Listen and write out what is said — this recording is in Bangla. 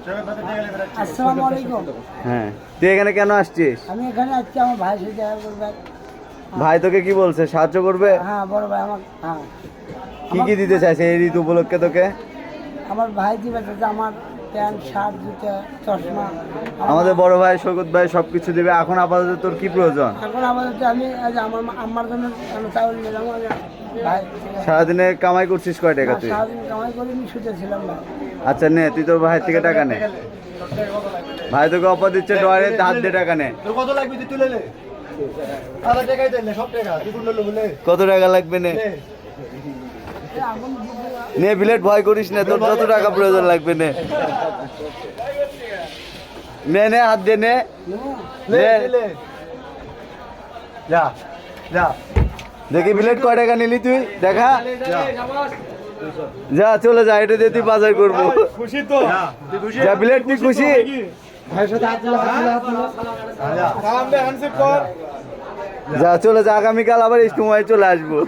আসসালামু আলাইকুম। হ্যাঁ, তুই এখানে কেন আসছিস? আমি এখানে আজকে আমার ভাইয়ের সাথে দেখা করবে। ভাই তোকে কি বলছে, সাহায্য করবে? হ্যাঁ, বড় ভাই আমার, হ্যাঁ, কি কি দিতে চাইছে এই ঈদ উপলক্ষে তোকে? আমার ভাই দিবে তো আমার প্যান্ট, শার্ট, জুতা, চশমা। আমাদের বড় ভাই সৈকত ভাই সবকিছু দিবে। এখন আপাতত তোর কি প্রয়োজন? এখন আপাতত আমি আজ আমার আমার জন্য আমি চাউল নিলাম। ভাই সারাদিনে কামাই করছিস কয় টাকা তুই? সারাদিন কামাই করে আমি শুতেছিলাম না। আচ্ছা নে, তুই তোর ভাই থেকে টাকা নে। ভাই তোকে অফার দিচ্ছে, ডয়ারে হাত দিয়ে টাকা নে। তোর কত লাগবে তুই তুলে নে। আধা টাকাই দিলে সব টাকা তুই কোন লোক বলে কত টাকা লাগবে নে? নে বিলেট, ভয় করিস না, তোর যত টাকা প্রয়োজন লাগবে নে। নে নে, হাত দিয়ে নে। লে লে যা যা দেখি বিলেট কয় টাকা নিলি তুই, দেখা। যা চলে যা, এটা দিয়ে তুই বাজার করবো। খুশি তো তুই খুশি যা বিলেট, তুই খুশি? ভাইয়ের সাথে হাত মিলা যা সালাম দে হ্যান্ডশেক কর যা চলে যা, আগামীকাল আবার এই সময় চলে আসবো।